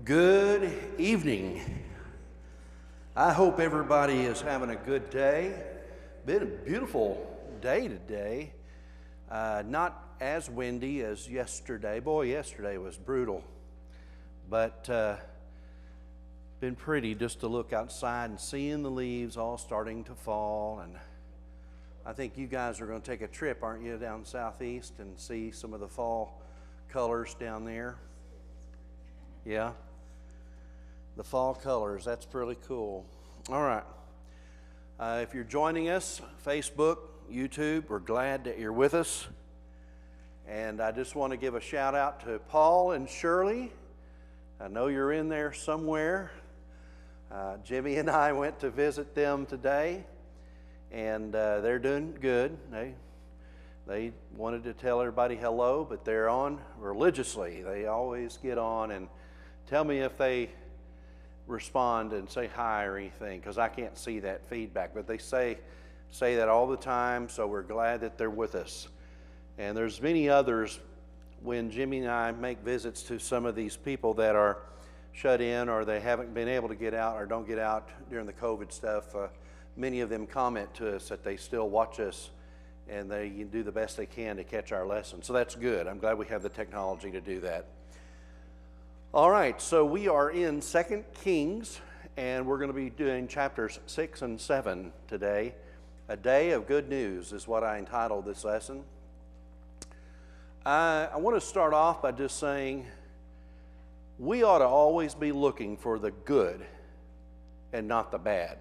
Good evening. I hope everybody is having a good day. Been a beautiful day today. Not as windy as yesterday. Boy, yesterday was brutal. But been pretty just to look outside and seeing the leaves all starting to fall. And I think you guys are going to take a trip, aren't you, down southeast and see some of the fall colors down there? Yeah. The fall colors, that's really cool. All right. If you're joining us, Facebook, YouTube, we're glad that you're with us. And I just want to give a shout out to Paul and Shirley. I know you're in there somewhere. Jimmy and I went to visit them today, and they're doing good. They wanted to tell everybody hello, but they're on religiously. They always get on and tell me if they respond and say hi or anything, because I can't see that feedback, but they say that all the time, so we're glad that they're with us. And there's many others. When Jimmy and I make visits to some of these people that are shut in or they haven't been able to get out or don't get out during the COVID stuff, many of them comment to us that they still watch us and they do the best they can to catch our lesson. So that's good. I'm glad we have the technology to do that. All right, so we are in 2 Kings, and we're going to be doing chapters 6 and 7 today. A day of good news is what I entitled this lesson. I want to start off by just saying we ought to always be looking for the good and not the bad.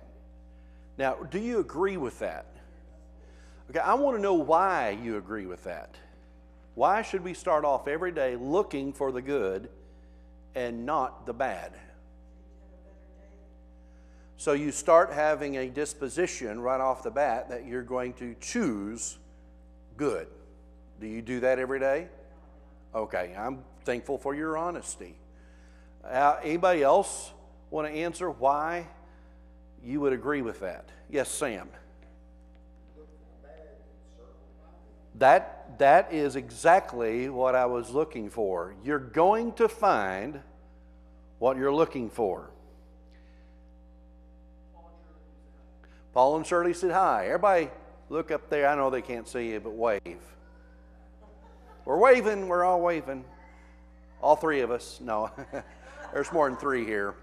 Now, do you agree with that? Okay, I want to know why you agree with that. Why should we start off every day looking for the good and not the bad? So you start having a disposition right off the bat that you're going to choose good. Do you do that every day? Okay, I'm thankful for your honesty. Anybody else want to answer why you would agree with that? Yes, Sam. That is exactly what I was looking for. You're going to find what you're looking for. Paul and Shirley said hi. Everybody look up there. I know they can't see you, but wave. We're waving. We're all waving. All three of us. No, there's more than three here.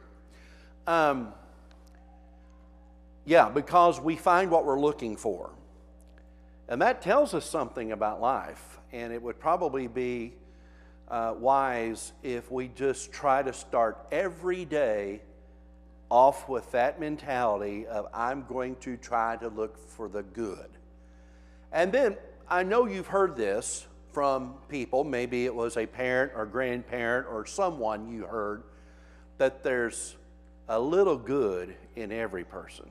Yeah, because we find what we're looking for. And that tells us something about life, and it would probably be wise if we just try to start every day off with that mentality of I'm going to try to look for the good. And then I know you've heard this from people, maybe it was a parent or grandparent or someone you heard, that there's a little good in every person.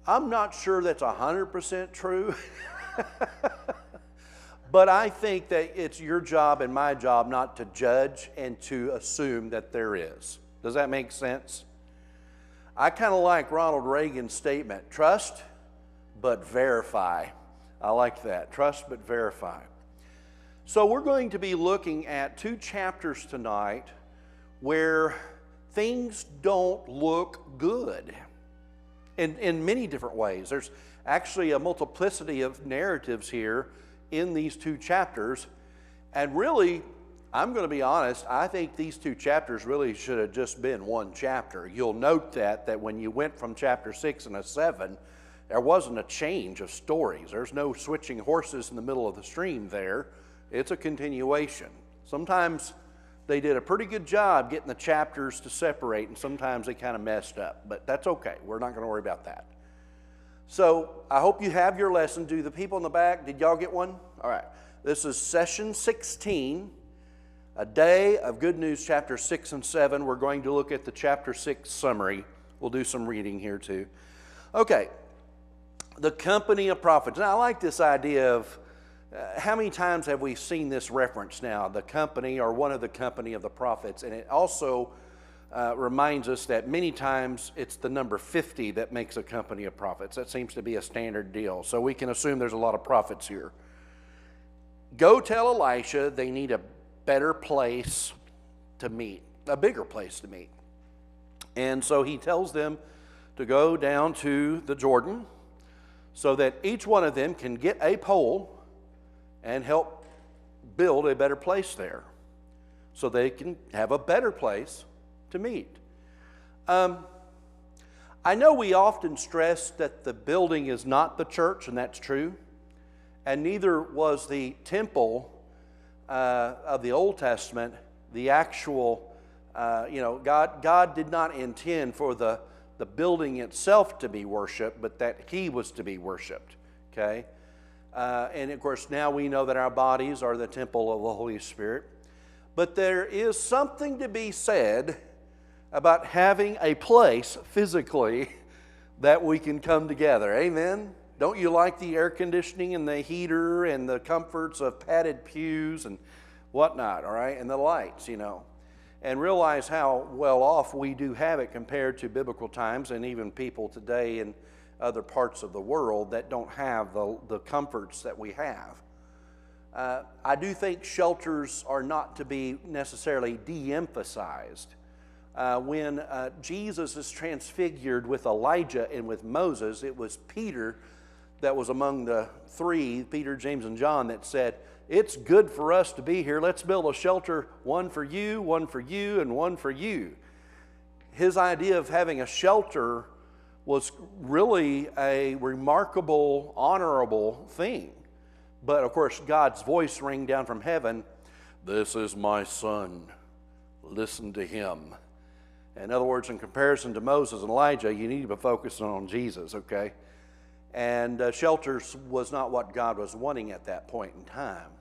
I'm not sure that's 100% true, but I think that it's your job and my job not to judge and to assume that there is. Does that make sense? I kind of like Ronald Reagan's statement, trust but verify. I like that, trust but verify. So we're going to be looking at 2 chapters tonight where things don't look good. In many different ways. There's actually a multiplicity of narratives here in these 2 chapters. And really, I'm going to be honest, I think these 2 chapters really should have just been one chapter. You'll note that when you went from chapter 6 and 7, there wasn't a change of stories. There's no switching horses in the middle of the stream there. It's a continuation. Sometimes they did a pretty good job getting the chapters to separate, and sometimes they kind of messed up. But that's okay. We're not going to worry about that. So I hope you have your lesson. Do the people in the back, did y'all get one? All right. This is session 16, a day of good news, chapter 6 and 7. We're going to look at the chapter 6 summary. We'll do some reading here too. Okay. The company of prophets. Now I like this idea of how many times have we seen this reference now, the company or one of the company of the prophets? And it also reminds us that many times it's the number 50 that makes a company of prophets. That seems to be a standard deal. So we can assume there's a lot of prophets here. Go tell Elisha they need a better place to meet. a bigger place to meet. And so he tells them to go down to the Jordan so that each one of them can get a pole and help build a better place there so they can have a better place to meet. I know we often stress that the building is not the church, and that's true, and neither was the temple of the Old Testament the actual, God did not intend for the building itself to be worshiped, but that He was to be worshiped, okay? And of course, now we know that our bodies are the temple of the Holy Spirit. But there is something to be said about having a place physically that we can come together. Amen? Don't you like the air conditioning and the heater and the comforts of padded pews and whatnot, all right? And the lights, And realize how well off we do have it compared to biblical times and even people today in other parts of the world that don't have the comforts that we have. I do think shelters are not to be necessarily de-emphasized. When Jesus is transfigured with Elijah and with Moses, it was Peter that was among the three, Peter, James, and John, that said, "It's good for us to be here. Let's build a shelter, one for you, and one for you." His idea of having a shelter was really a remarkable, honorable thing. But of course, God's voice rang down from heaven, "This is my son. Listen to him." In other words, in comparison to Moses and Elijah, you need to be focusing on Jesus, okay? And shelters was not what God was wanting at that point in time.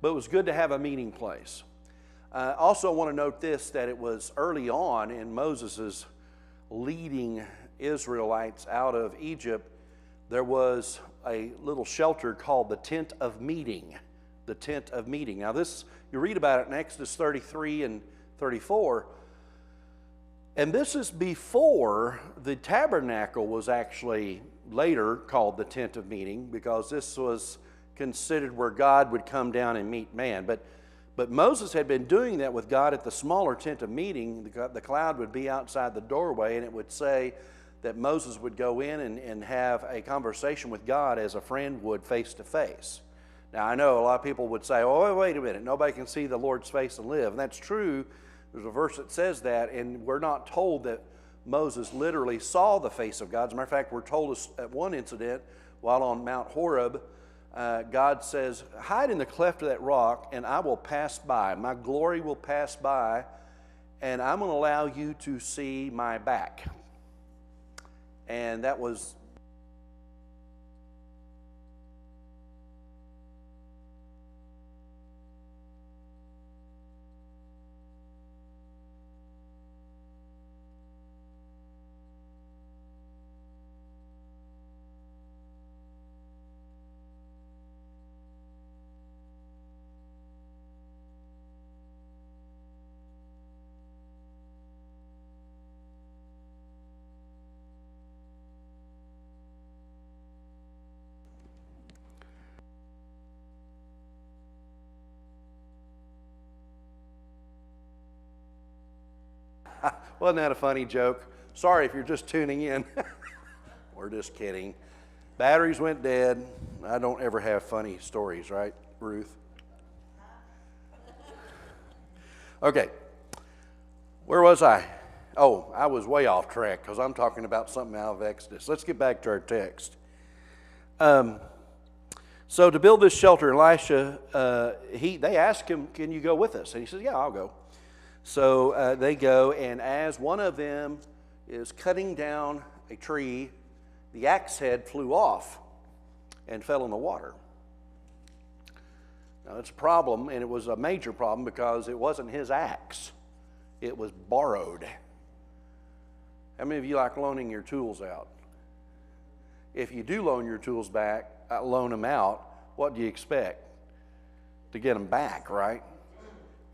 But it was good to have a meeting place. Also, I want to note this, that it was early on in Moses' leading Israelites out of Egypt, there was a little shelter called the tent of meeting. The tent of meeting. Now this, you read about it in Exodus 33 and 34, and this is before the tabernacle was actually later called the tent of meeting, because this was considered where God would come down and meet man. But Moses had been doing that with God at the smaller tent of meeting. The cloud would be outside the doorway, and it would say that Moses would go in and have a conversation with God as a friend would face to face. Now, I know a lot of people would say, "Oh, wait a minute, nobody can see the Lord's face and live." And that's true. There's a verse that says that, and we're not told that Moses literally saw the face of God. As a matter of fact, we're told at one incident while on Mount Horeb, God says, "Hide in the cleft of that rock, and I will pass by. My glory will pass by, and I'm going to allow you to see my back." And that was Wasn't that a funny joke? Sorry if you're just tuning in. We're just kidding. Batteries went dead. I don't ever have funny stories, right, Ruth? Okay. Where was I? Oh, I was way off track because I'm talking about something out of Exodus. Let's get back to our text. So to build this shelter, Elisha, they asked him, "Can you go with us?" And he says, "Yeah, I'll go." So they go, and as one of them is cutting down a tree, the axe head flew off and fell in the water. Now, it's a problem, and it was a major problem because it wasn't his axe. It was borrowed. How many of you like loaning your tools out? If you do loan your tools back, loan them out, what do you expect? To get them back, right?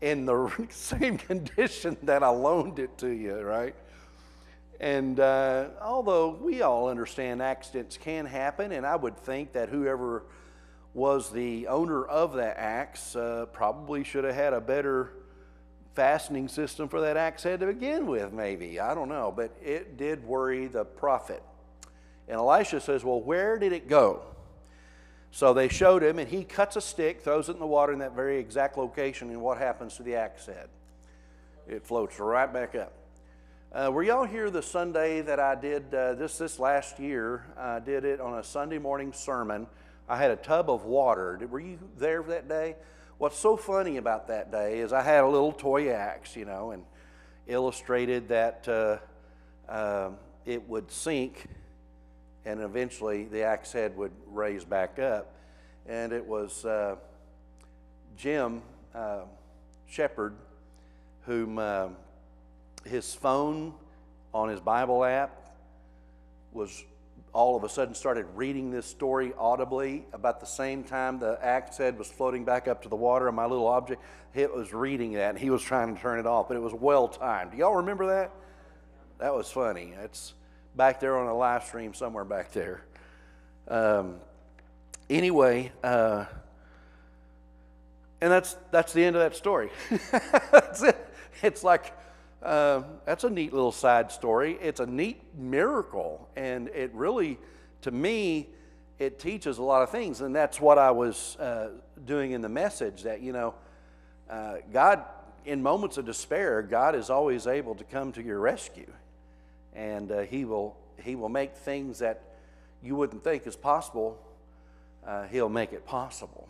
In the same condition that I loaned it to you, right? And although we all understand accidents can happen, and I would think that whoever was the owner of that axe probably should have had a better fastening system for that axe head to begin with, maybe. I don't know, but it did worry the prophet. And Elisha says, well, where did it go? So they showed him, and he cuts a stick, throws it in the water in that very exact location, and what happens to the axe head? It floats right back up. Were y'all here the Sunday that I did this last year? I did it on a Sunday morning sermon. I had a tub of water. Were you there that day? What's so funny about that day is I had a little toy axe, and illustrated that it would sink and eventually the axe head would raise back up. And it was Jim Shepard, whom his phone on his Bible app was all of a sudden started reading this story audibly about the same time the axe head was floating back up to the water, and my little object, it was reading that, and he was trying to turn it off, but it was well timed. Do y'all remember that? That was funny. It's back there on a live stream somewhere back there. Anyway, and that's the end of that story. That's it. It's like, that's a neat little side story. It's a neat miracle, and it really, to me, it teaches a lot of things, and that's what I was doing in the message, that, God, in moments of despair, God is always able to come to your rescue, and He will make things that you wouldn't think is possible, He'll make it possible.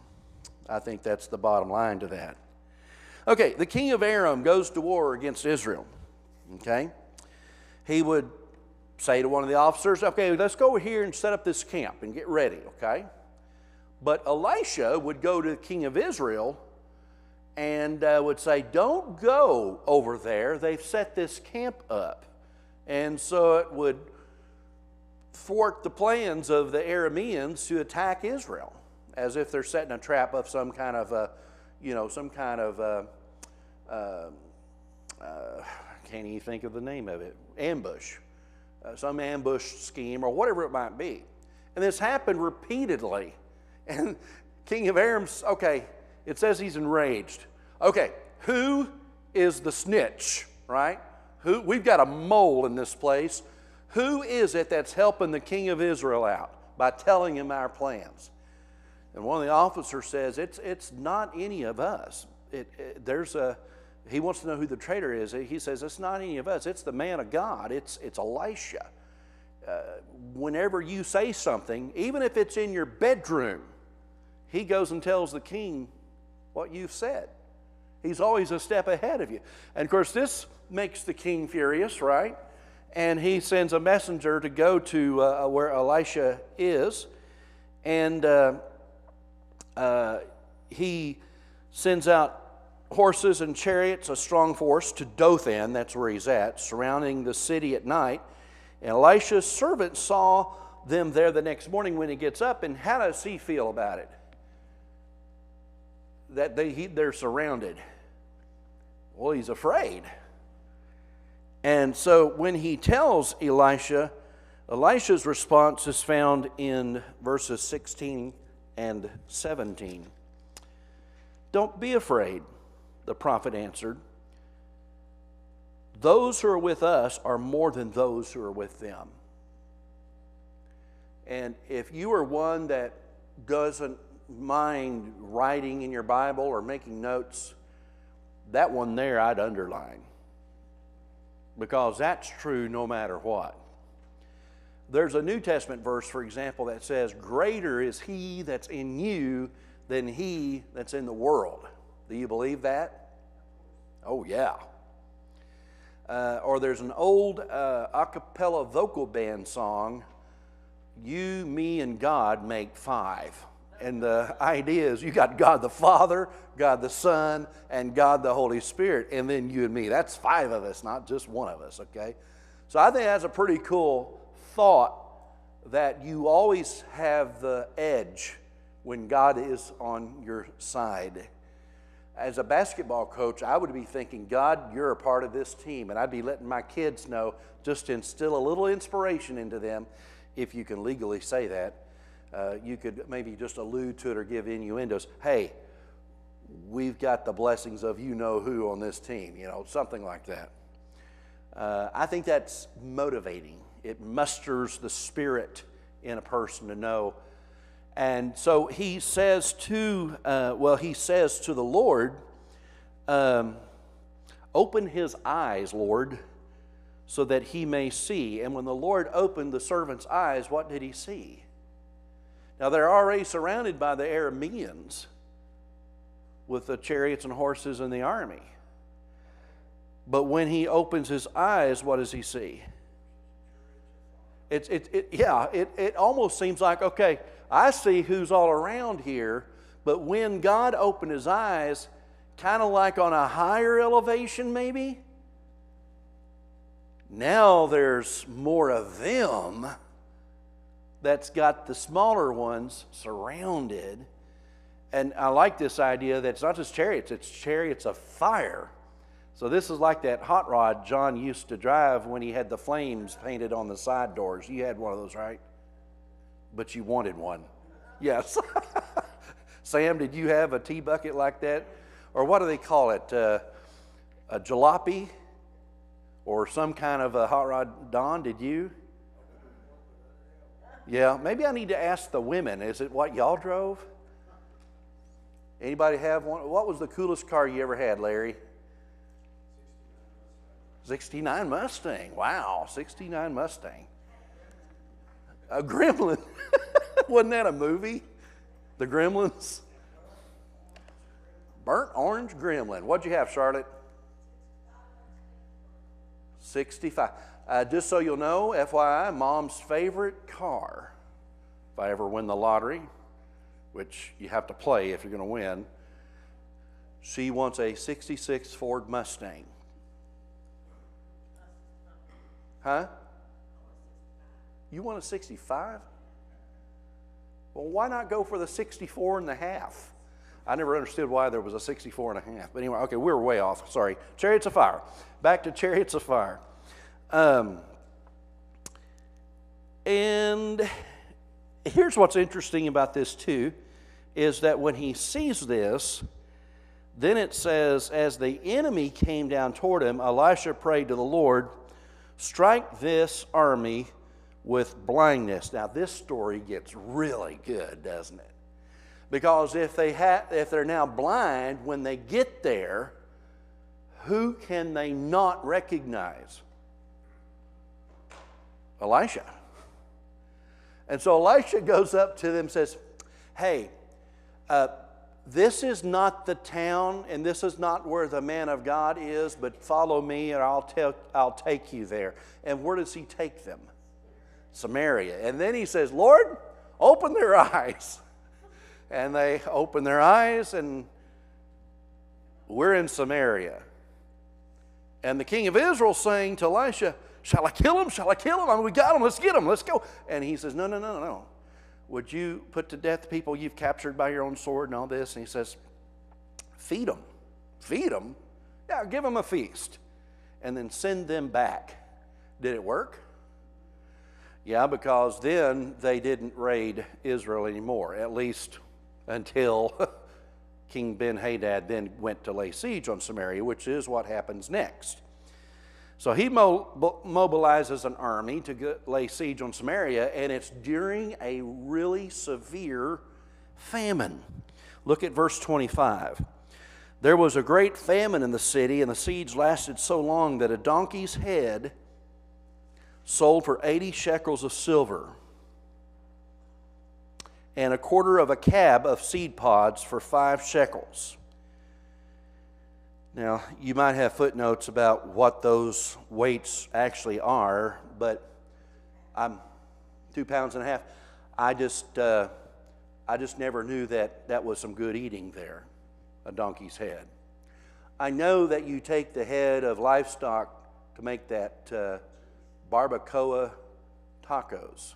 I think that's the bottom line to that. Okay, the king of Aram goes to war against Israel. Okay? He would say to one of the officers, okay, let's go over here and set up this camp and get ready, okay? But Elisha would go to the king of Israel and would say, don't go over there. They've set this camp up. And so it would thwart the plans of the Arameans to attack Israel, as if they're setting a trap of some kind of can't even think of the name of it, ambush, some ambush scheme or whatever it might be. And this happened repeatedly. And king of Aram's, okay, it says he's enraged. Okay, who is the snitch, right? We've got a mole in this place. Who is it that's helping the king of Israel out by telling him our plans? And one of the officers says, it's not any of us. He wants to know who the traitor is. He says, it's not any of us. It's the man of God. It's Elisha. Whenever you say something, even if it's in your bedroom, he goes and tells the king what you've said. He's always a step ahead of you. And of course, this makes the king furious, right? And he sends a messenger to go to where Elisha is. And he sends out horses and chariots, a strong force, to Dothan, that's where he's at, surrounding the city at night. And Elisha's servant saw them there the next morning when he gets up, and how does he feel about it? That they're surrounded. Well, he's afraid. And so when he tells Elisha, Elisha's response is found in verses 16 and 17. Don't be afraid, the prophet answered. Those who are with us are more than those who are with them. And if you are one that doesn't mind writing in your Bible or making notes, that one there I'd underline, because that's true no matter what. There's a New Testament verse, for example, that says, greater is he that's in you than he that's in the world. Do you believe that? Oh, yeah. Or there's an old a cappella vocal band song, you, me, and God make five. And the idea is you got God the Father, God the Son, and God the Holy Spirit, and then you and me. That's five of us, not just one of us, okay? So I think that's a pretty cool thought, that you always have the edge when God is on your side. As a basketball coach, I would be thinking, God, you're a part of this team. And I'd be letting my kids know, just to instill a little inspiration into them, if you can legally say that. You could maybe just allude to it or give innuendos. Hey, we've got the blessings of you-know-who on this team, something like that. I think that's motivating. It musters the spirit in a person to know. And so he says to the Lord, open his eyes, Lord, so that he may see. And when the Lord opened the servant's eyes, what did he see? Now they're already surrounded by the Arameans with the chariots and horses and the army. But when he opens his eyes, what does he see? It almost seems like, okay, I see who's all around here, but when God opened his eyes, kind of like on a higher elevation maybe, now there's more of them that's got the smaller ones surrounded. And I like this idea that it's not just chariots, it's chariots of fire. So this is like that hot rod John used to drive when he had the flames painted on the side doors. You had one of those, right? But you wanted one. Yes. Sam, did you have a tea bucket like that? Or what do they call it? A jalopy? Or some kind of a hot rod? Don, did you? Yeah, maybe I need to ask the women. Is it what y'all drove? Anybody have one? What was the coolest car you ever had, Larry? 69 Mustang. Wow, 69 Mustang. A Gremlin. Wasn't that a movie? The Gremlins? Burnt orange Gremlin. What'd you have, Charlotte? 65. Just so you'll know, FYI, Mom's favorite car, if I ever win the lottery, which you have to play if you're going to win, she wants a 66 Ford Mustang. Huh? You want a 65? Well, why not go for the 64 and a half? I never understood why there was a 64 and a half. But anyway, okay, we were way off. Sorry. Chariots of Fire. Back to Chariots of Fire. And here's what's interesting about this too, is that when he sees this, then it says, as the enemy came down toward him, Elisha prayed to the Lord, strike this army with blindness. Now this story gets really good, doesn't it? Because if they're now blind, when they get there, who can they not recognize? Elisha. And so Elisha goes up to them and says, hey, this is not the town and this is not where the man of God is, but follow me and I'll take you there. And where does he take them? Samaria. And then he says, Lord, open their eyes. And they open their eyes and we're in Samaria. And the king of Israel saying to Elisha, shall I kill him? Shall I kill him? I mean, we got him. Let's get him. Let's go. And he says, no. Would you put to death the people you've captured by your own sword and all this? And he says, feed them. Feed them? Yeah, give them a feast. And then send them back. Did it work? Yeah, because then they didn't raid Israel anymore, at least until King Ben-Hadad then went to lay siege on Samaria, which is what happens next. So he mobilizes an army to lay siege on Samaria, and it's during a really severe famine. Look at verse 25. There was a great famine in the city, and the siege lasted so long that a donkey's head sold for 80 shekels of silver, and a quarter of a cab of seed pods for 5 shekels. Now, you might have footnotes about what those weights actually are, but I'm 2.5 pounds. I just never knew that was some good eating there, a donkey's head. I know that you take the head of livestock to make that barbacoa tacos.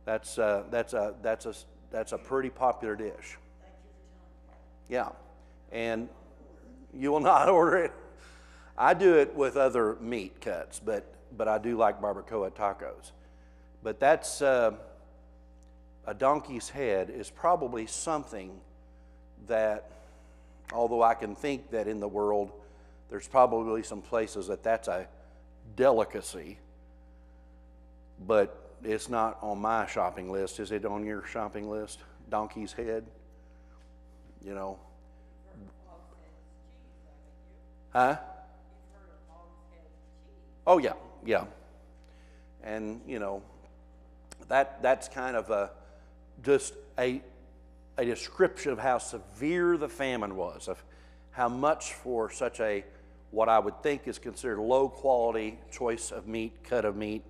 That's a pretty popular dish. Yeah, and you will not order it. I do it with other meat cuts, but I do like barbacoa tacos. But that's a donkey's head is probably something that Although I can think that in the world, there's probably some places that that's a delicacy, but it's not on my shopping list. Is it on your shopping list? Donkey's head? You know. Huh? Oh, yeah, yeah. And, you know, that's kind of just a description of how severe the famine was, of how much for such a, what I would think is considered low quality choice of meat, cut of meat.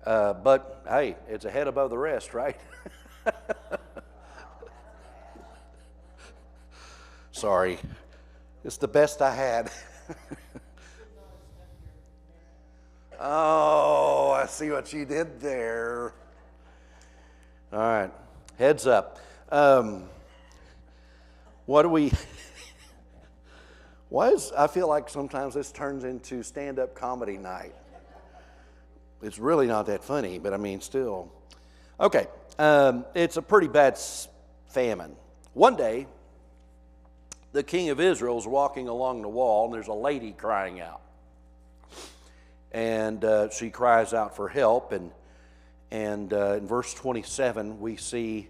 But, hey, it's a head above the rest, right? Sorry. It's the best I had. Oh, I see what you did there. All right. Heads up. What do we... I feel like sometimes this turns into stand-up comedy night. It's really not that funny, but I mean, still. Okay. It's a pretty bad famine. One day, the king of Israel is walking along the wall, and there's a lady crying out. And she cries out for help. And in verse 27, we see,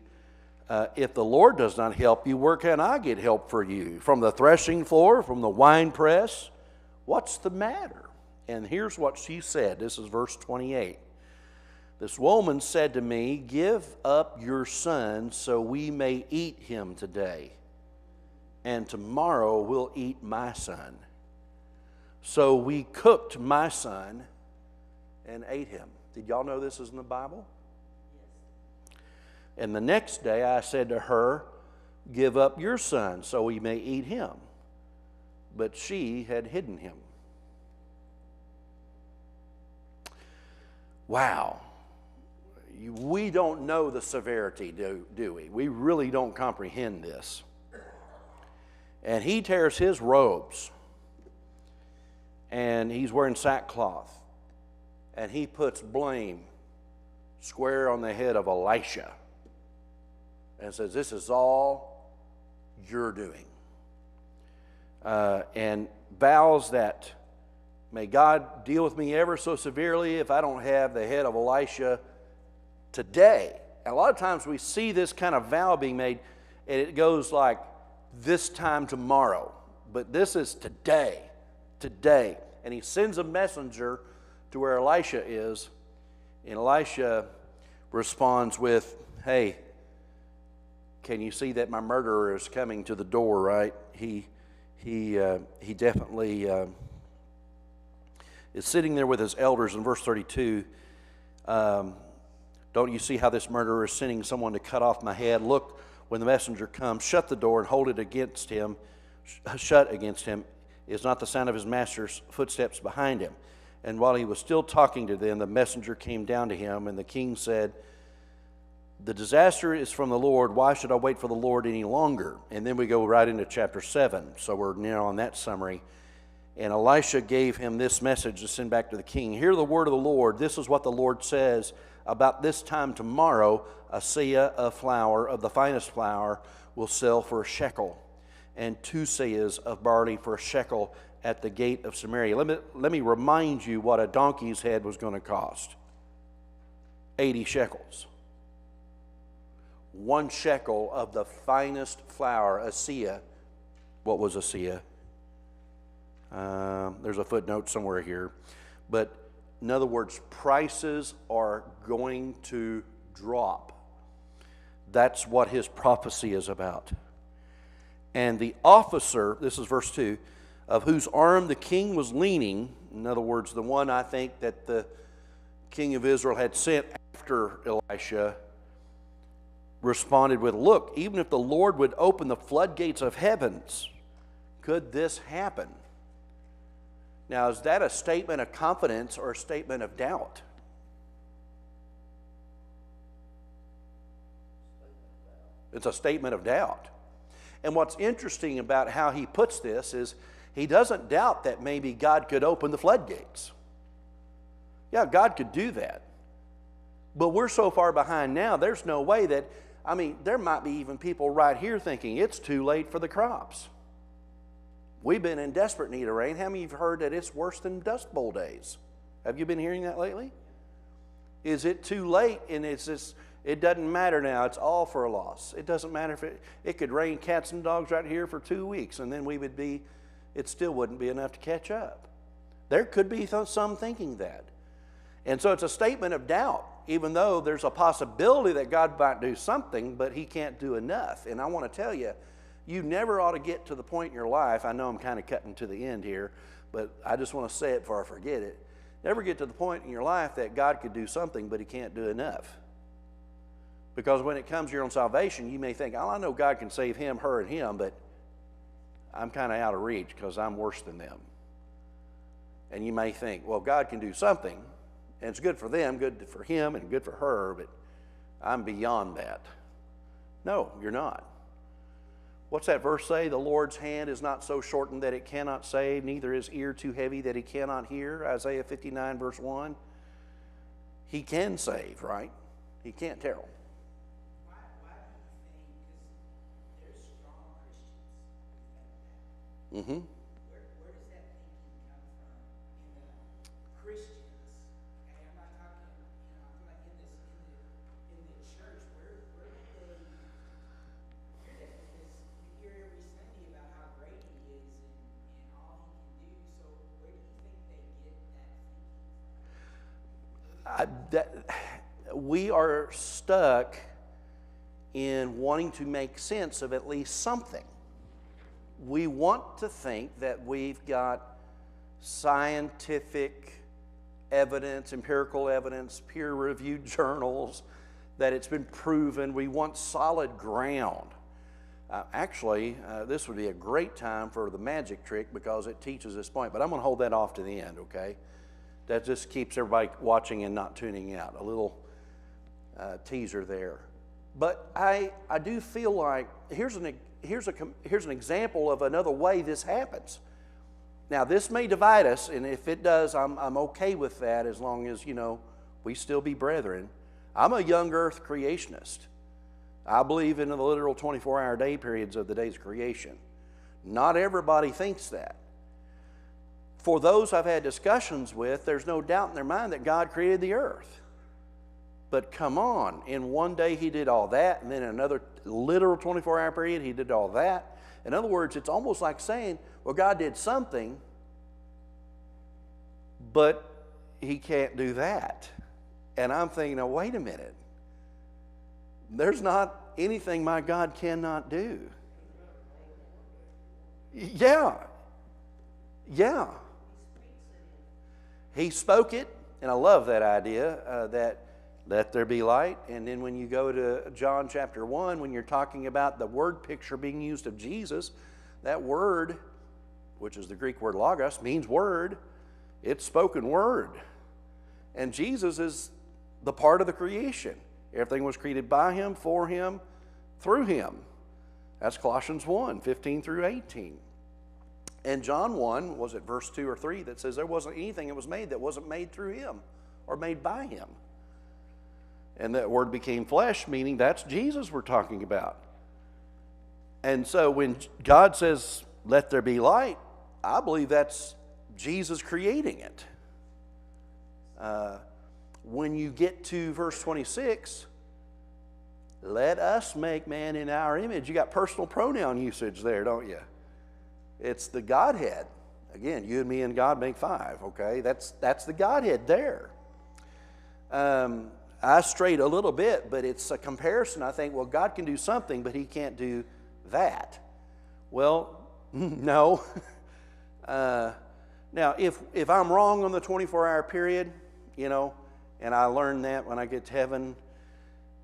if the Lord does not help you, where can I get help for you? From the threshing floor, from the winepress? What's the matter? And here's what she said. This is verse 28. This woman said to me, give up your son so we may eat him today, and tomorrow we'll eat my son. So we cooked my son and ate him. Did y'all know this is in the Bible? Yes. And the next day I said to her, give up your son so we may eat him. But she had hidden him. Wow. We don't know the severity, do we? We really don't comprehend this. And he tears his robes, and he's wearing sackcloth, and he puts blame square on the head of Elisha and says, this is all you're doing. And vows that, may God deal with me ever so severely if I don't have the head of Elisha today. And a lot of times we see this kind of vow being made, and it goes like, this time tomorrow. But this is today. Today. And he sends a messenger to where Elisha is, and Elisha responds with, hey, can you see that my murderer is coming to the door, right? He definitely is sitting there with his elders in verse 32. Don't you see how this murderer is sending someone to cut off my head? Look, when the messenger comes, shut the door and hold it against him, shut against him. Is not the sound of his master's footsteps behind him. And while he was still talking to them, the messenger came down to him, and the king said, the disaster is from the Lord. Why should I wait for the Lord any longer? And then we go right into chapter 7. So we're now on that summary. And Elisha gave him this message to send back to the king. Hear the word of the Lord. This is what the Lord says. About this time tomorrow, a seah of flour, of the finest flour, will sell for a shekel, and 2 seahs of barley for a shekel at the gate of Samaria. Let me remind you what a donkey's head was going to cost. 80 shekels. 1 shekel of the finest flour, a seah. What was a seah? There's a footnote somewhere here. But in other words, prices are going to drop. That's what his prophecy is about. And the officer, this is verse 2, of whose arm the king was leaning, in other words, the one I think that the king of Israel had sent after Elisha, responded with, look, even if the Lord would open the floodgates of heavens, could this happen? Now, is that a statement of confidence or a statement of doubt? It's a statement of doubt. And what's interesting about how he puts this is he doesn't doubt that maybe God could open the floodgates. Yeah, God could do that. But we're so far behind now, there's no way that, there might be even people right here thinking it's too late for the crops. We've been in desperate need of rain. How many of you have heard that it's worse than Dust Bowl days? Have you been hearing that lately? Is it too late? And it's just, it doesn't matter now. It's all for a loss. It doesn't matter if it could rain cats and dogs right here for 2 weeks, and then it still wouldn't be enough to catch up. There could be some thinking that. And so it's a statement of doubt, even though there's a possibility that God might do something, but he can't do enough. And I want to tell you, you never ought to get to the point in your life, I know I'm kind of cutting to the end here, but I just want to say it before I forget it. Never get to the point in your life that God could do something, but he can't do enough. Because when it comes to your own salvation, you may think, oh, I know God can save him, her, and him, but I'm kind of out of reach because I'm worse than them. And you may think, well, God can do something, and it's good for them, good for him, and good for her, but I'm beyond that. No, you're not. What's that verse say? The Lord's hand is not so shortened that it cannot save, neither his ear too heavy that he cannot hear. Isaiah 59, verse 1. He can save, right? He can't tell. Why do you think, because there's strong Christians, where does that thinking come from in the Christians? And I'm not talking, I'm like in the church, where do they hear that? Because you hear every Sunday about how great he is and all he can do. So where do you think they get that thinking from? We are stuck in wanting to make sense of at least something. We want to think that we've got scientific evidence, empirical evidence, peer-reviewed journals, that it's been proven. We want solid ground. Actually, this would be a great time for the magic trick because it teaches this point, but I'm going to hold that off to the end, okay? That just keeps everybody watching and not tuning out. A little teaser there. But I do feel like here's an example of another way this happens. Now, this may divide us, and if it does, I'm okay with that as long as, we still be brethren. I'm a young earth creationist. I believe in the literal 24-hour day periods of the days of creation. Not everybody thinks that. For those I've had discussions with, there's no doubt in their mind that God created the earth. But come on, in one day he did all that, and then in another literal 24-hour period he did all that. In other words, it's almost like saying, well, God did something, but he can't do that. And I'm thinking, now, wait a minute. There's not anything my God cannot do. Yeah. He spoke it, and I love that idea that let there be light. And then when you go to John chapter 1, when you're talking about the word picture being used of Jesus, that word, which is the Greek word logos, means word. It's spoken word. And Jesus is the part of the creation. Everything was created by him, for him, through him. That's Colossians 1, 15 through 18. And John 1, was it verse 2 or 3, that says there wasn't anything that was made that wasn't made through him or made by him. And that word became flesh, meaning that's Jesus we're talking about. And so when God says, let there be light, I believe that's Jesus creating it. When you get to verse 26, let us make man in our image. You got personal pronoun usage there, don't you? It's the Godhead. Again, you and me and God make five, okay? That's the Godhead there. I strayed a little bit, but it's a comparison. I think, well, God can do something, but he can't do that. Well, no. Now, if I'm wrong on the 24-hour period, and I learn that when I get to heaven,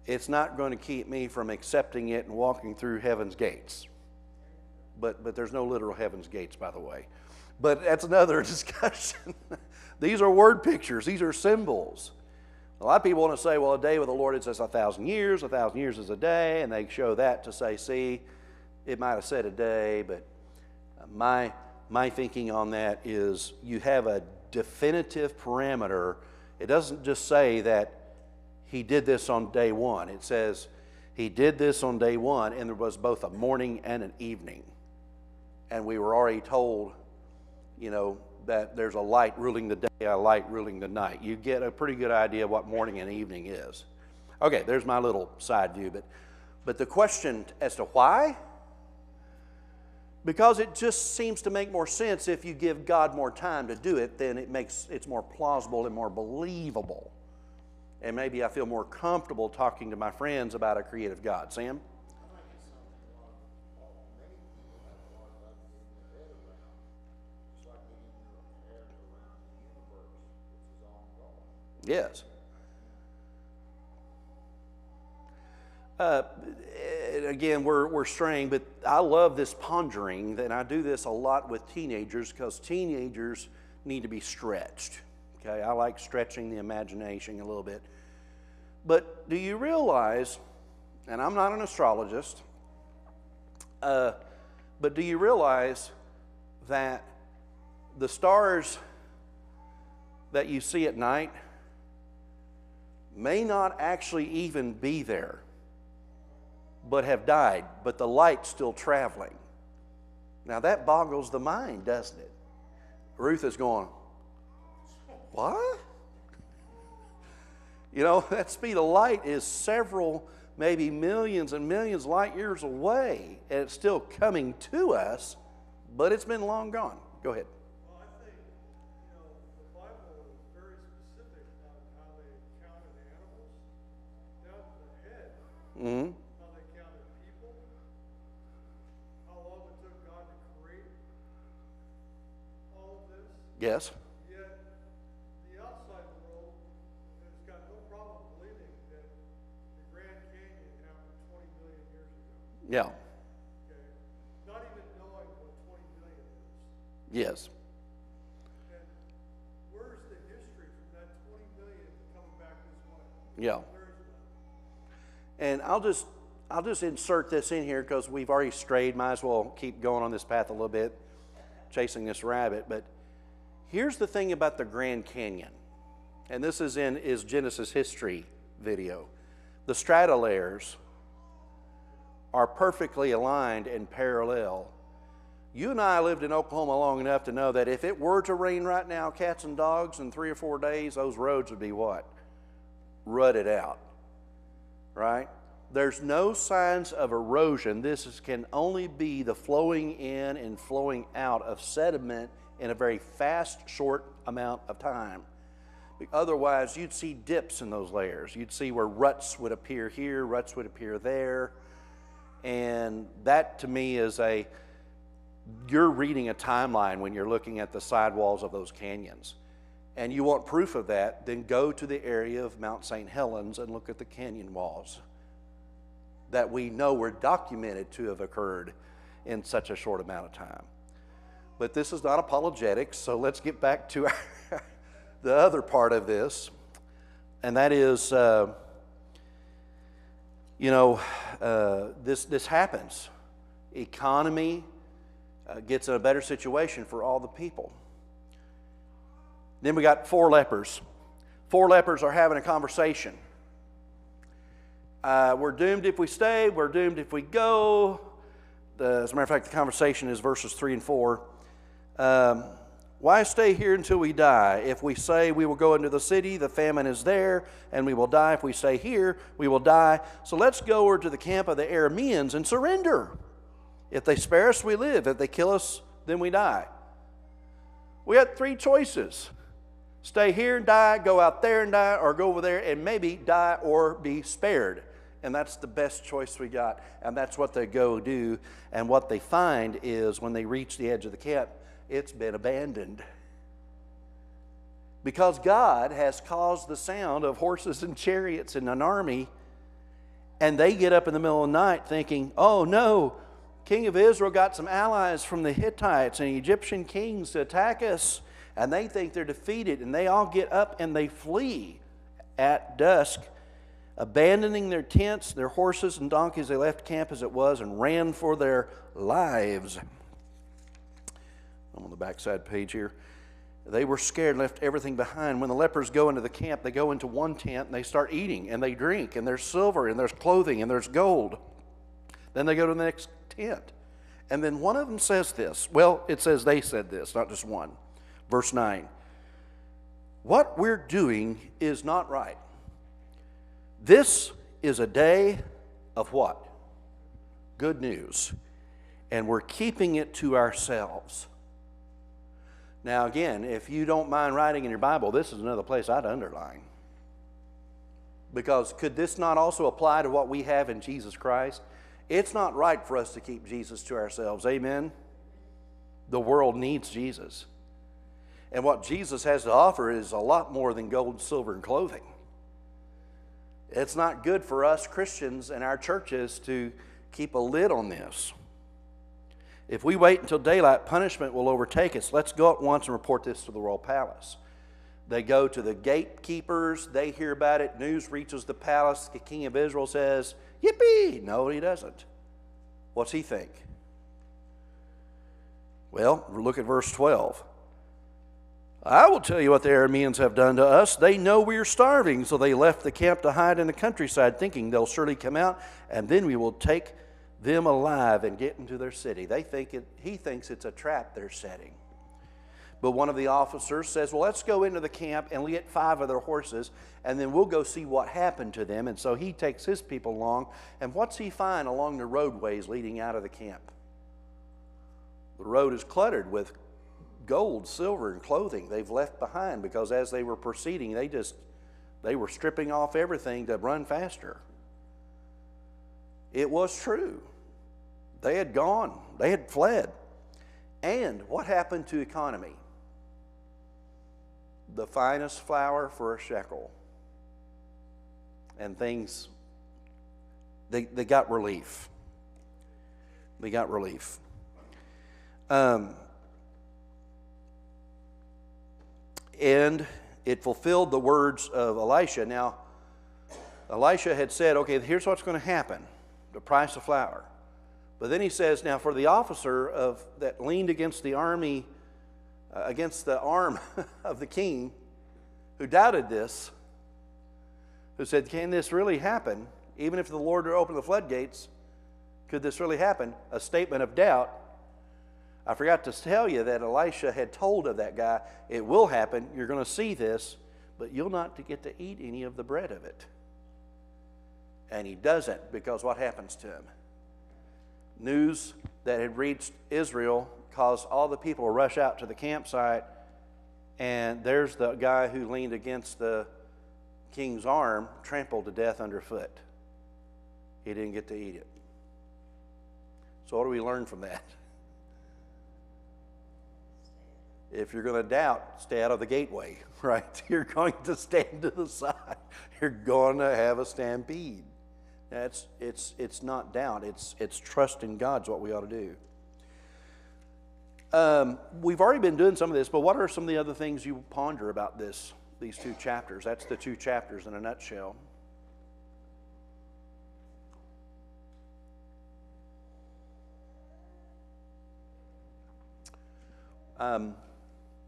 it's not going to keep me from accepting it and walking through heaven's gates. But there's no literal heaven's gates, by the way. But that's another discussion. These are word pictures. These are symbols. A lot of people want to say, well, a day with the Lord, it says 1,000 years. 1,000 years is a day. And they show that to say, see, it might have said a day. But my thinking on that is you have a definitive parameter. It doesn't just say that he did this on day one. It says he did this on day one, and there was both a morning and an evening. and we were already told, that there's a light ruling the day, a light ruling the night. You get a pretty good idea of what morning and evening is. Okay, there's my little side view, but the question as to why? Because it just seems to make more sense if you give God more time to do it, then it's more plausible and more believable. And maybe I feel more comfortable talking to my friends about a creative God. Sam? Yes. Again, we're straying, but I love this pondering, and I do this a lot with teenagers because teenagers need to be stretched. Okay, I like stretching the imagination a little bit. But do you realize, and I'm not an astrologist, but do you realize that the stars that you see at night may not actually even be there, but have died, but the light's still traveling? Now that boggles the mind, doesn't it? Ruth is going, what? That speed of light is several, maybe millions and millions of light years away, and it's still coming to us, but it's been long gone. Go ahead. Well, I think, the Bible is very specific on how they counted animals down to the head, how they counted people, how long it took God to create all of this. Yes. Yet, the outside world has got no problem believing that the Grand Canyon happened 20 million years ago. Yeah. Okay? Not even knowing what 20 million is. Yes. And where's the history from that 20 million coming back this way? Yeah. There is none. And I'll just insert this in here because we've already strayed. Might as well keep going on this path a little bit, chasing this rabbit. But here's the thing about the Grand Canyon, and this is in Genesis history video. The strata layers are perfectly aligned and parallel. You and I lived in Oklahoma long enough to know that if it were to rain right now, cats and dogs, in 3 or 4 days, those roads would be what? Rutted out, right? There's no signs of erosion. This can only be the flowing in and flowing out of sediment in a very fast, short amount of time. Otherwise, you'd see dips in those layers. You'd see where ruts would appear here, ruts would appear there. And that, to me, is you're reading a timeline when you're looking at the sidewalls of those canyons. And you want proof of that, then go to the area of Mount St. Helens and look at the canyon walls that we know were documented to have occurred in such a short amount of time. But this is not apologetics, so let's get back to the other part of this, and that is, this happens. Economy gets in a better situation for all the people. Then we got 4 lepers. 4 lepers are having a conversation. We're doomed if we stay. We're doomed if we go. As a matter of fact, the conversation is verses 3 and 4. Why stay here until we die? If we say we will go into the city, the famine is there, and we will die. If we stay here, we will die. So let's go over to the camp of the Arameans and surrender. If they spare us, we live. If they kill us, then we die. We had 3 choices. Stay here and die, go out there and die, or go over there and maybe die or be spared. And that's the best choice we got. And that's what they go do. And what they find is when they reach the edge of the camp, it's been abandoned. Because God has caused the sound of horses and chariots and an army. And they get up in the middle of the night thinking, oh no, King of Israel got some allies from the Hittites and Egyptian kings to attack us. And they think they're defeated. And they all get up and they flee at dusk, abandoning their tents, their horses and donkeys. They left camp as it was and ran for their lives. I'm on the backside page here. They were scared and left everything behind. When the lepers go into the camp, they go into one tent and they start eating and they drink, and there's silver and there's clothing and there's gold. Then they go to the next tent And then one of them says this. Well, it says they said this, not just one. Verse 9. What we're doing is not right. This is a day of what? Good news. And we're keeping it to ourselves. Now again, if you don't mind writing in your Bible, this is another place I'd underline. Because could this not also apply to what we have in Jesus Christ? It's not right for us to keep Jesus to ourselves. Amen? The world needs Jesus. And what Jesus has to offer is a lot more than gold, silver, and clothing. It's not good for us Christians and our churches to keep a lid on this. If we wait until daylight, punishment will overtake us. Let's go at once and report this to the royal palace. They go to the gatekeepers. They hear about it. News reaches the palace. The king of Israel says, yippee! No, he doesn't. What's he think? Well, look at verse 12. I will tell you what the Arameans have done to us. They know we are starving, so they left the camp to hide in the countryside, thinking they'll surely come out, and then we will take them alive and get into their city. He thinks it's a trap they're setting. But one of the officers says, well, let's go into the camp and get 5 of their horses, and then we'll go see what happened to them. And so he takes his people along, and what's he find along the roadways leading out of the camp? The road is cluttered with gold, silver, and clothing they've left behind, because as they were proceeding, they were stripping off everything to run faster. It was true. They had gone. They had fled. And what happened to economy? The finest flour for a shekel. And things, they got relief. They got relief. And it fulfilled the words of Elisha. Now, Elisha had said, okay, here's what's going to happen. The price of flour. But then he says, now for the officer that leaned against the army, against the arm of the king, who doubted this, who said, can this really happen? Even if the Lord were to open the floodgates, could this really happen? A statement of doubt. I forgot to tell you that Elisha had told of that guy, it will happen, you're going to see this, but you'll not get to eat any of the bread of it. And he doesn't, because what happens to him? News that had reached Israel caused all the people to rush out to the campsite, and there's the guy who leaned against the king's arm, trampled to death underfoot. He didn't get to eat it. So what do we learn from that? If you're going to doubt, stay out of the gateway, right? You're going to stand to the side. You're going to have a stampede. It's not doubt. It's trust in God's what we ought to do. We've already been doing some of this, but what are some of the other things you ponder about these 2 chapters? That's the 2 chapters in a nutshell.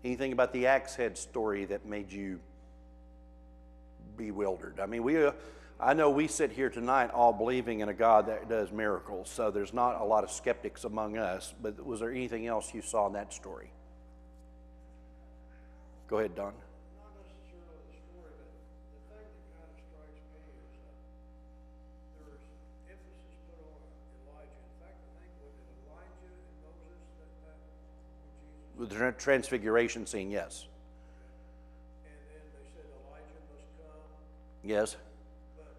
Anything about the axe head story that made you bewildered? I mean, I know we sit here tonight all believing in a God that does miracles, so there's not a lot of skeptics among us, but was there anything else you saw in that story? Go ahead, Don. Not necessarily the story, but the thing that kind of strikes me is there's emphasis put on Elijah. In fact, I think was it Elijah and Moses that when Jesus. The transfiguration scene, yes. And then they said Elijah must come. Yes. But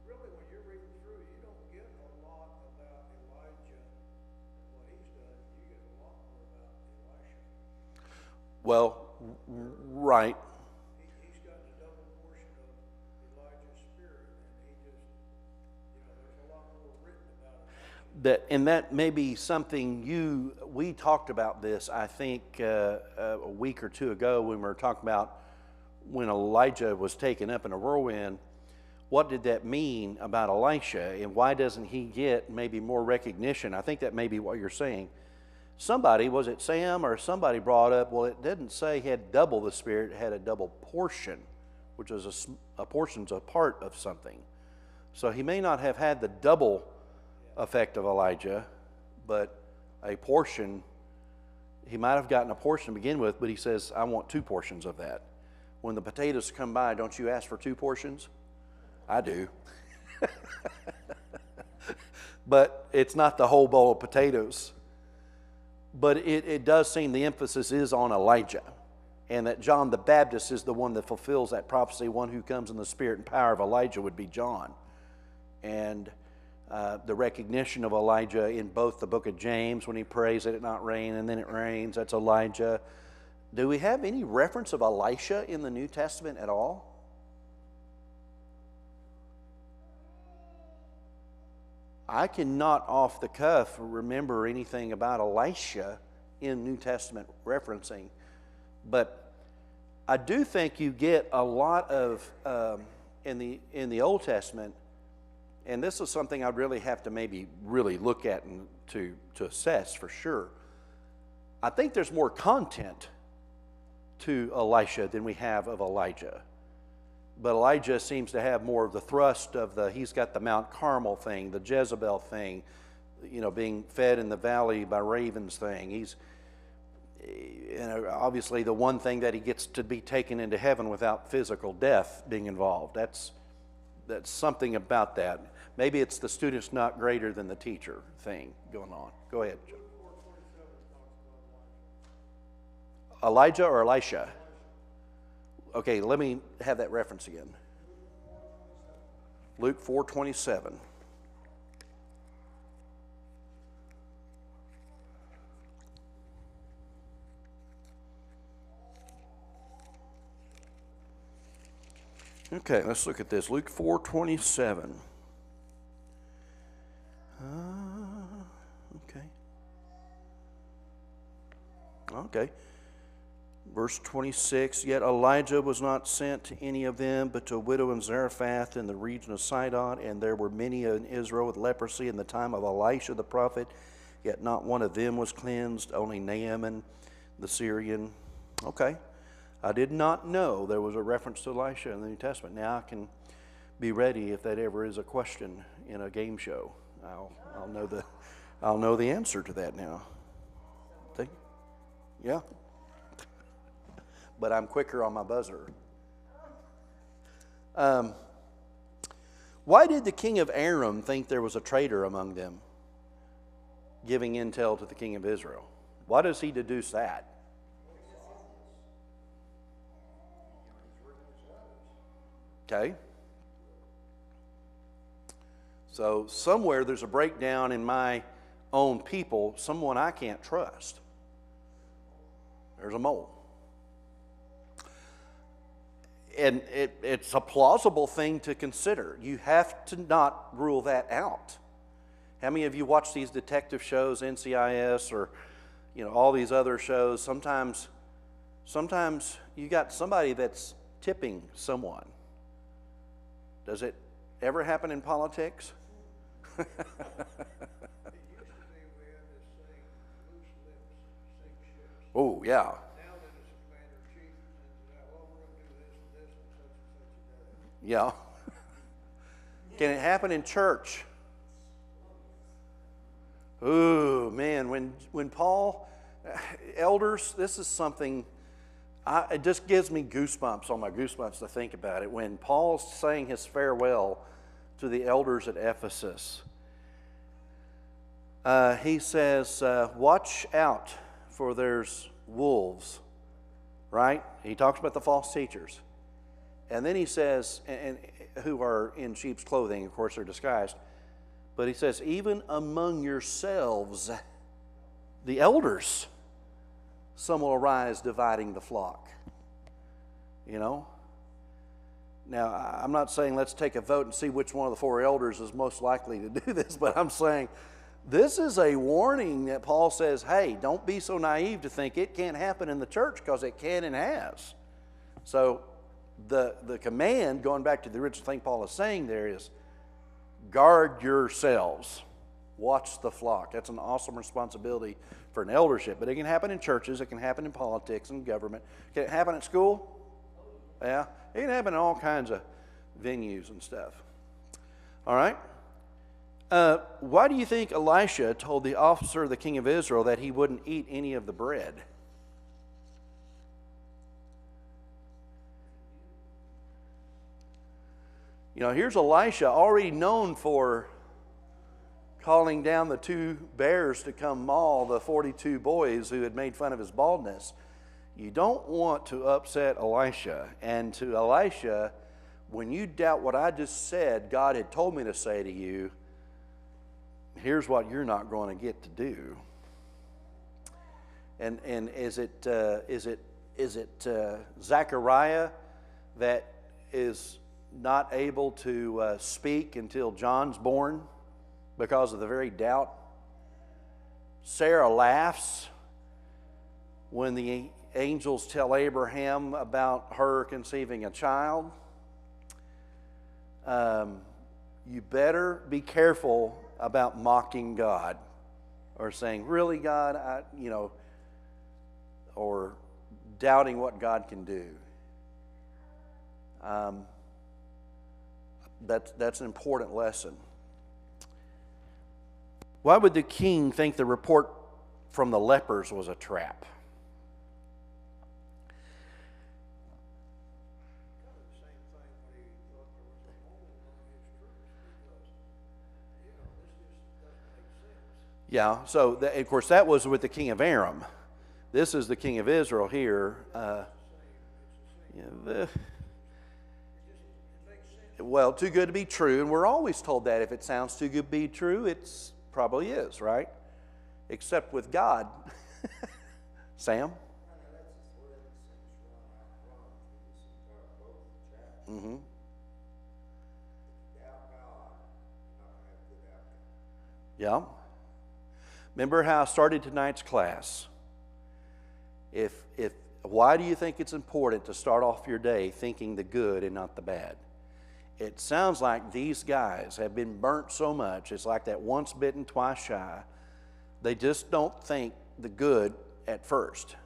really, when you're reading through, you don't get a lot about Elijah and what he's done. You get a lot more about Elisha. Well, right. He's got the double portion of Elijah's spirit, and he just, there's a lot more written about him. That may be something we talked about this, I think, a week or 2 ago when we were talking about when Elijah was taken up in a whirlwind. What did that mean about Elisha, and why doesn't he get maybe more recognition? I think that may be what you're saying. Somebody, was it Sam or somebody brought up, well, it didn't say he had double the Spirit, it had a double portion, which is a portion's a part of something. So he may not have had the double effect of Elijah, but a portion. He might have gotten a portion to begin with, but he says, I want 2 portions of that. When the potatoes come by, don't you ask for 2 portions? I do. But it's not the whole bowl of potatoes. But it does seem the emphasis is on Elijah, and that John the Baptist is the one that fulfills that prophecy. One who comes in the spirit and power of Elijah would be John. And the recognition of Elijah in both the book of James, when he prays that it not rain, and then it rains, that's Elijah. Do we have any reference of Elisha in the New Testament at all? I cannot off the cuff remember anything about Elisha in New Testament referencing, but I do think you get a lot of in the Old Testament, and this is something I'd really have to maybe really look at and to assess for sure. I think there's more content to Elisha than we have of Elijah. But Elijah seems to have more of the thrust of he's got the Mount Carmel thing, the Jezebel thing, being fed in the valley by ravens thing. He's, obviously the one thing that he gets to be taken into heaven without physical death being involved. That's something about that. Maybe it's the student's not greater than the teacher thing going on. Go ahead, Joe. Elijah or Elisha? Okay, let me have that reference again. Luke 4:27. Okay, let's look at this. Luke 4:27. Okay. Verse 26, yet Elijah was not sent to any of them, but to a widow in Zarephath in the region of Sidon, and there were many in Israel with leprosy in the time of Elisha the prophet, yet not one of them was cleansed, only Naaman the Syrian. Okay, I did not know there was a reference to Elisha in the New Testament. Now I can be ready if that ever is a question in a game show. I'll know the answer to that now. Think? Yeah. But I'm quicker on my buzzer. Why did the king of Aram think there was a traitor among them, giving intel to the king of Israel? Why does he deduce that? Okay. So somewhere there's a breakdown in my own people, someone I can't trust. There's a mole. And it's a plausible thing to consider. You have to not rule that out. How many of you watch these detective shows, NCIS, or all these other shows? Sometimes you got somebody that's tipping someone. Does it ever happen in politics? It used to be we had this saying, loose lips sink ships. Oh, yeah. Now that it's a commander in chief, it says, well, we're going to do this and this and such a day. Yeah. Can it happen in church? Ooh, man, when Paul, elders, this is something, it just gives me goosebumps on my goosebumps to think about it. When Paul's saying his farewell to the elders at Ephesus, he says, watch out, for there's wolves, right? He talks about the false teachers. And then he says, and who are in sheep's clothing, of course, they're disguised. But he says, even among yourselves, the elders, some will arise dividing the flock. Now, I'm not saying let's take a vote and see which one of the 4 elders is most likely to do this, but I'm saying this is a warning that Paul says, hey, don't be so naive to think it can't happen in the church, because it can and has. So the command, going back to the original thing Paul is saying there, is guard yourselves. Watch the flock. That's an awesome responsibility for an eldership. But it can happen in churches. It can happen in politics and government. Can it happen at school? Yeah. It can happen in all kinds of venues and stuff. All right. Why do you think Elisha told the officer of the king of Israel that he wouldn't eat any of the bread? You know, here's Elisha, already known for calling down the 2 bears to come maul the 42 boys who had made fun of his baldness. You don't want to upset Elisha. And to Elisha, when you doubt what I just said, God had told me to say to you, here's what you're not going to get to do. And is it Zechariah that is not able to speak until John's born because of the very doubt? Sarah laughs when the angels tell Abraham about her conceiving a child. You better be careful about mocking God or saying, really, God, or doubting what God can do. That's an important lesson. Why would the king think the report from the lepers was a trap? Yeah, so of course that was with the king of Aram. This is the king of Israel here. Well, too good to be true, and we're always told that if it sounds too good to be true, it probably is, right? Except with God. Sam? Mm-hmm. Yeah. Remember how I started tonight's class? Why do you think it's important to start off your day thinking the good and not the bad? It sounds like these guys have been burnt so much, it's like that once bitten, twice shy. They just don't think the good at first.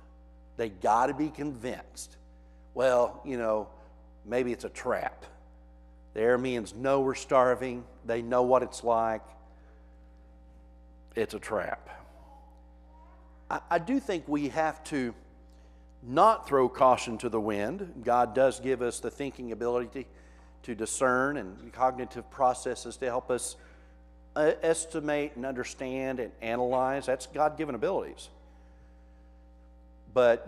They got to be convinced. Well, maybe it's a trap. The Arameans know we're starving. They know what it's like. It's a trap. I do think we have to not throw caution to the wind. God does give us the thinking ability to discern and cognitive processes to help us estimate and understand and analyze. That's God-given abilities. But,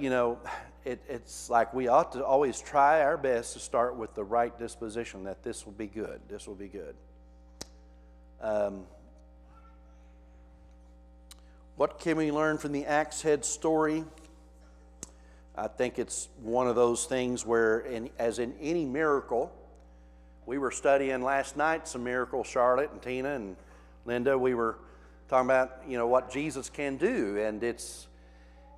it's like we ought to always try our best to start with the right disposition, that this will be good. This will be good. What can we learn from the axe head story? I think it's one of those things where, as in any miracle, we were studying last night some miracles, Charlotte and Tina and Linda. We were talking about, what Jesus can do,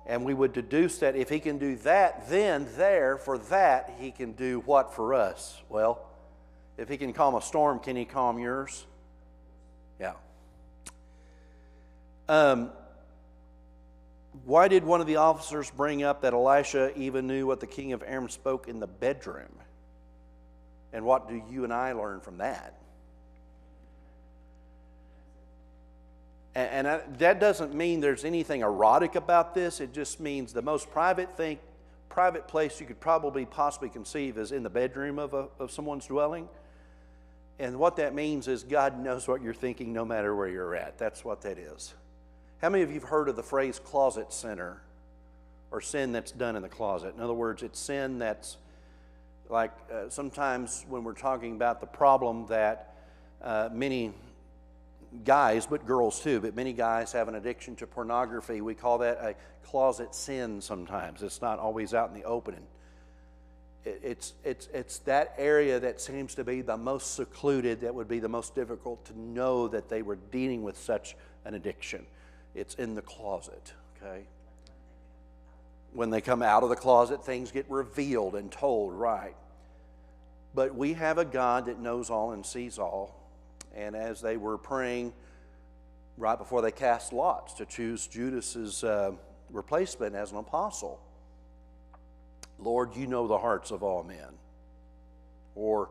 and we would deduce that if he can do that, then for that he can do what for us? Well, if he can calm a storm, can he calm yours? Yeah. Why did one of the officers bring up that Elisha even knew what the king of Aram spoke in the bedroom? And what do you and I learn from that? And that doesn't mean there's anything erotic about this. It just means the most private place you could probably possibly conceive is in the bedroom of someone's dwelling. And what that means is God knows what you're thinking no matter where you're at. That's what that is. How many of you have heard of the phrase closet sinner, or sin that's done in the closet? In other words, it's sin that's like sometimes when we're talking about the problem that many guys, but girls too, but many guys have an addiction to pornography. We call that a closet sin sometimes. It's not always out in the open. It's that area that seems to be the most secluded, that would be the most difficult to know that they were dealing with such an addiction. It's in the closet, okay? When they come out of the closet, things get revealed and told, right? But we have a God that knows all and sees all. And as they were praying right before they cast lots to choose Judas's replacement as an apostle, Lord, you know the hearts of all men. Or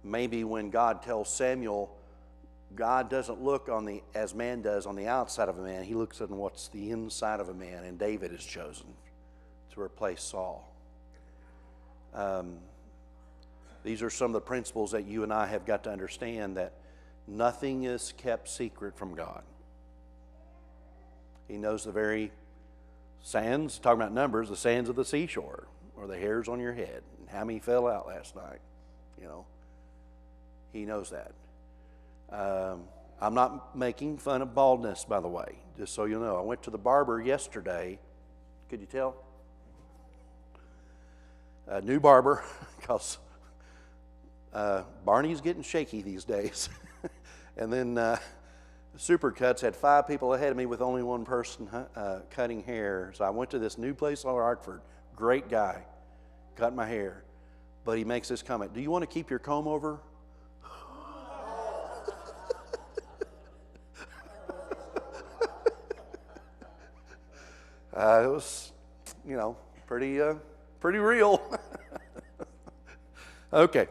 maybe when God tells Samuel, God doesn't look as man does on the outside of a man. He looks at what's the inside of a man, and David is chosen to replace Saul. These are some of the principles that you and I have got to understand, that nothing is kept secret from God. He knows the very sands, talking about numbers, the sands of the seashore, or the hairs on your head, and how many fell out last night. You know, He knows that. I'm not making fun of baldness, by the way, just so you know. I went to the barber yesterday. Could you tell? A new barber, because Barney's getting shaky these days. And then Supercuts had 5 people ahead of me with only one person cutting hair. So I went to this new place in Hartford. Great guy, cut my hair. But he makes this comment: "Do you want to keep your comb over?" It was, you know, pretty real. Okay.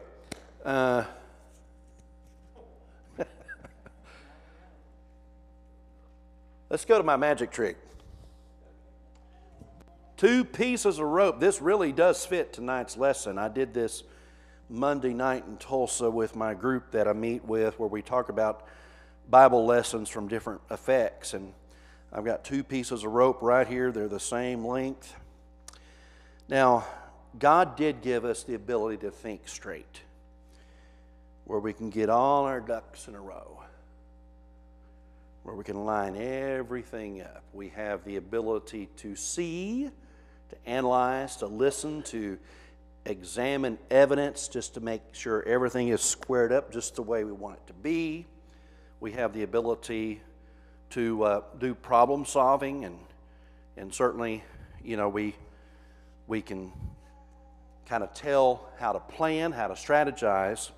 Let's go to my magic trick. 2 pieces of rope. This really does fit tonight's lesson. I did this Monday night in Tulsa with my group that I meet with, where we talk about Bible lessons from different effects. And I've got 2 pieces of rope right here. They're the same length. Now, God did give us the ability to think straight, where we can get all our ducks in a row, where we can line everything up. We have the ability to see, to analyze, to listen, to examine evidence, just to make sure everything is squared up just the way we want it to be. We have the ability to do problem solving, and certainly, you know, we can kind of tell how to plan, how to strategize,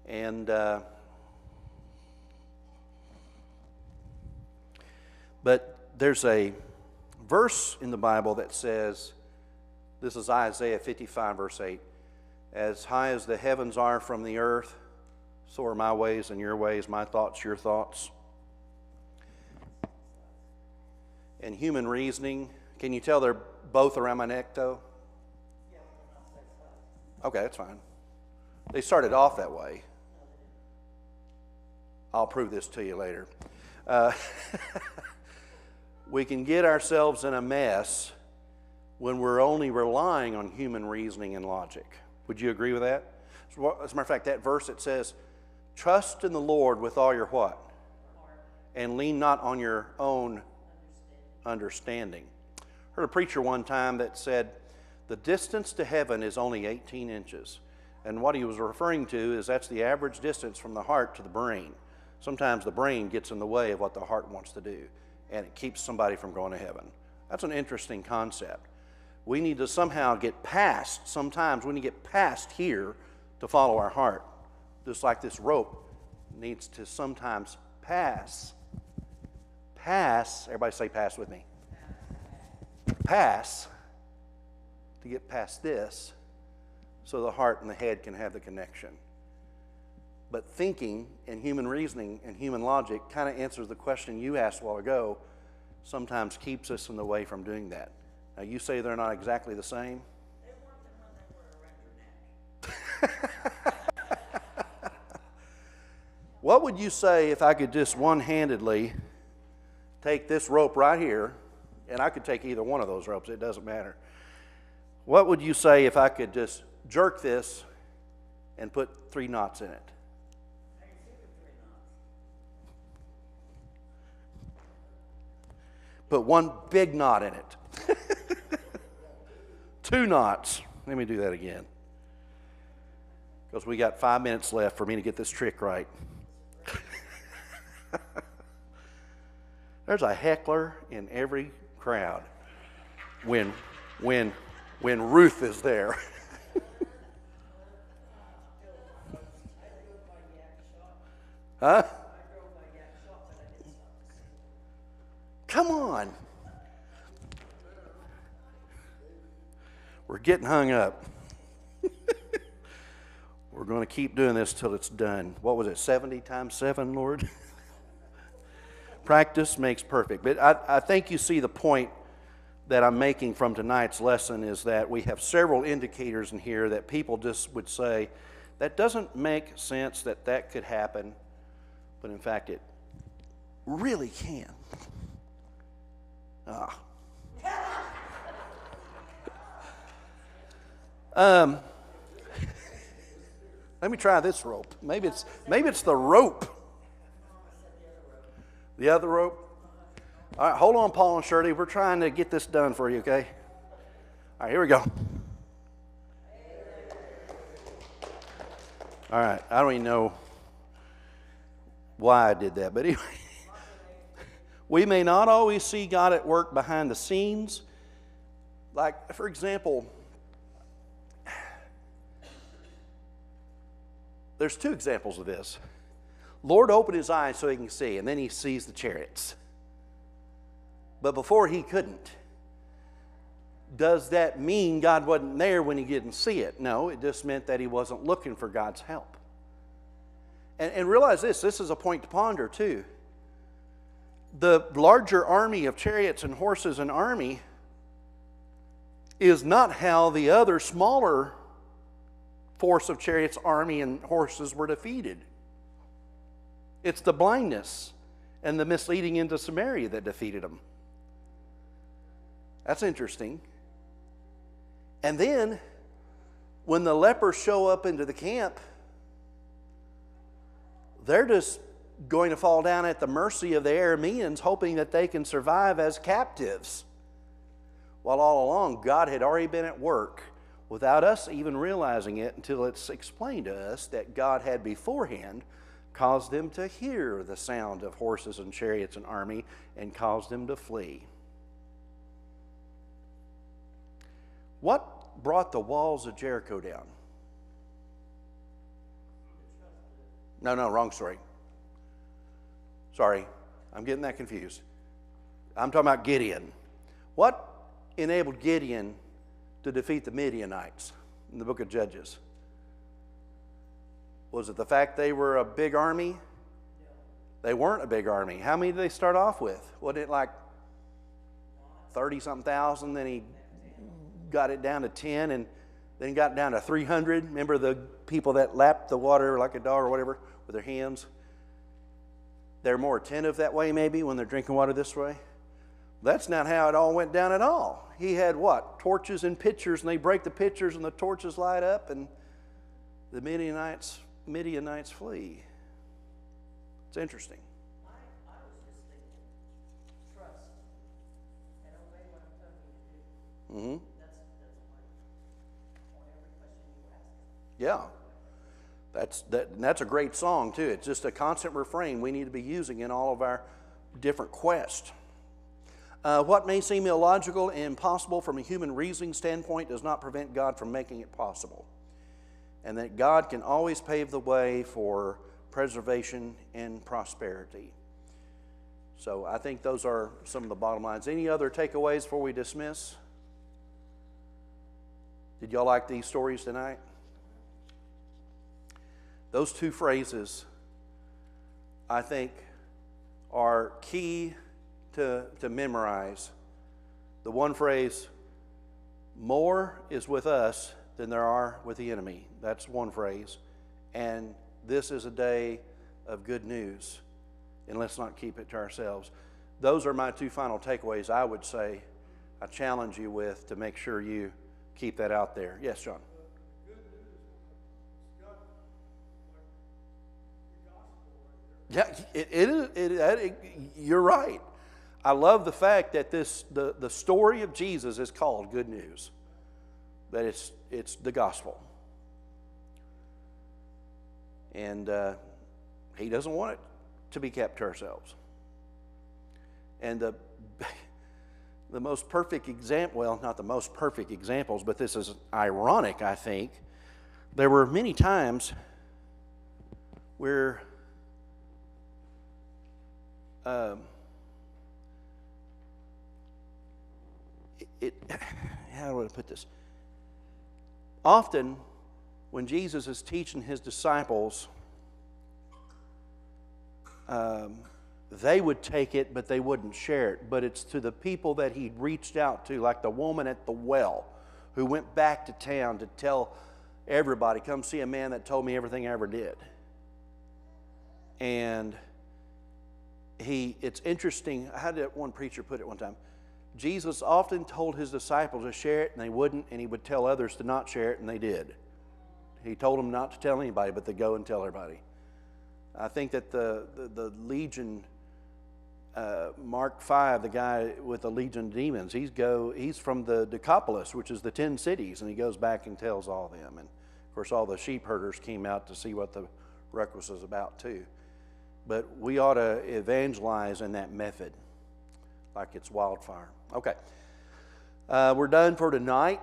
and but there's a verse in the Bible that says, this is Isaiah 55 verse 8, "As high as the heavens are from the earth, so are my ways and your ways, my thoughts, your thoughts." And human reasoning, can you tell they're both around my neck, though? Okay, that's fine. They started off that way. I'll prove this to you later. We can get ourselves in a mess when we're only relying on human reasoning and logic. Would you agree with that? As a matter of fact, that verse, it says, "Trust in the Lord with all your" what? "And lean not on your own understanding." I heard a preacher one time that said, the distance to heaven is only 18 inches. And what he was referring to is that's the average distance from the heart to the brain. Sometimes the brain gets in the way of what the heart wants to do, and it keeps somebody from going to heaven. That's an interesting concept. We need to somehow get past, sometimes we need to get past here to follow our heart. Just like this rope needs to sometimes pass, everybody say pass with me. Pass to get past this so the heart and the head can have the connection. But thinking and human reasoning and human logic kind of answers the question you asked a while ago, sometimes keeps us in the way from doing that. Now, you say they're not exactly the same. They weren't the one that were around your neck. What would you say if I could just one-handedly take this rope right here, and I could take either one of those ropes, it doesn't matter. What would you say if I could just jerk this and put 3 knots in it? I can see the 3 knots. Put 1 big knot in it. 2 knots. Let me do that again, because we got 5 minutes left for me to get this trick right. There's a heckler in every crowd when Ruth is there. Huh? Come on. We're getting hung up. We're going to keep doing this till it's done. What was it, 70 times 7, Lord? Practice makes perfect. But I think you see the point that I'm making from tonight's lesson is that we have several indicators in here that people just would say, that doesn't make sense that that could happen, but in fact it really can. Let me try this rope. Maybe it's the rope. The other rope? All right, hold on, Paul and Shirley. We're trying to get this done for you, okay? All right, here we go. All right, I don't even know why I did that, but anyway. We may not always see God at work behind the scenes. Like, for example, there's two examples of this. Lord opened his eyes so he can see, and then he sees the chariots. But before he couldn't. Does that mean God wasn't there when he didn't see it? No, it just meant that he wasn't looking for God's help. And realize this is a point to ponder too. The larger army of chariots and horses and army is not how the other smaller force of chariots, army, and horses were defeated. It's the blindness and the misleading into Samaria that defeated them. That's interesting. And then, when the lepers show up into the camp, they're just going to fall down at the mercy of the Arameans, hoping that they can survive as captives. While all along, God had already been at work without us even realizing it until it's explained to us that God had beforehand caused them to hear the sound of horses and chariots and army and caused them to flee. What brought the walls of Jericho down? No, wrong story. Sorry, I'm getting that confused. I'm talking about Gideon. What enabled Gideon to defeat the Midianites in the book of Judges? Was it the fact they were a big army? They weren't a big army. How many did they start off with? Wasn't it like 30-something thousand? Then he got it down to 10 and then got down to 300. Remember the people that lapped the water like a dog or whatever with their hands? They're more attentive that way maybe when they're drinking water this way. That's not how it all went down at all. He had what? Torches and pitchers, and they break the pitchers and the torches light up and the Midianites flee. It's interesting. I was just thinking, trust and obey what I'm telling you to do. Mm-hmm. That's on every question you ask. Yeah. That's a great song too. It's just a constant refrain we need to be using in all of our different quests. What may seem illogical and impossible from a human reasoning standpoint does not prevent God from making it possible. And that God can always pave the way for preservation and prosperity. So I think those are some of the bottom lines. Any other takeaways before we dismiss? Did y'all like these stories tonight? Those two phrases, I think, are key to memorize. The one phrase, more is with us than there are with the enemy. That's one phrase. And this is a day of good news. And let's not keep it to ourselves. Those are my two final takeaways, I would say. I challenge you with to make sure you keep that out there. Yes, John. Yeah, it is. You're right. I love the fact that the story of Jesus is called good news. That it's the gospel. And he doesn't want it to be kept to ourselves. And the most perfect example, well, not the most perfect examples, but this is ironic, I think. There were many times where how do I put this? Often, when Jesus is teaching his disciples, they would take it, but they wouldn't share it. But it's to the people that he reached out to, like the woman at the well, who went back to town to tell everybody, come see a man that told me everything I ever did. And it's interesting, how did one preacher put it one time? Jesus often told his disciples to share it, and they wouldn't, and he would tell others to not share it, and they did. He told them not to tell anybody, but to go and tell everybody. I think that the Legion, Mark 5, the guy with the Legion of Demons, he's from the Decapolis, which is the 10 cities, and he goes back and tells all of them. And of course, all the sheep herders came out to see what the ruckus was about too. But we ought to evangelize in that method, like it's wildfire. Okay, we're done for tonight.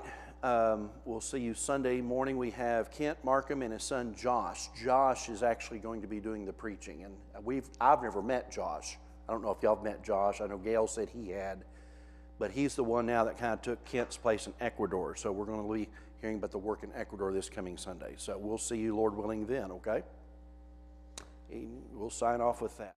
We'll see you Sunday morning. We have Kent Markham and his son Josh. Josh is actually going to be doing the preaching, and I've never met Josh. I don't know if y'all have met Josh. I know Gail said he had, but he's the one now that kind of took Kent's place in Ecuador. So we're going to be hearing about the work in Ecuador this coming Sunday. So we'll see you, Lord willing, then. Okay. We'll sign off with that.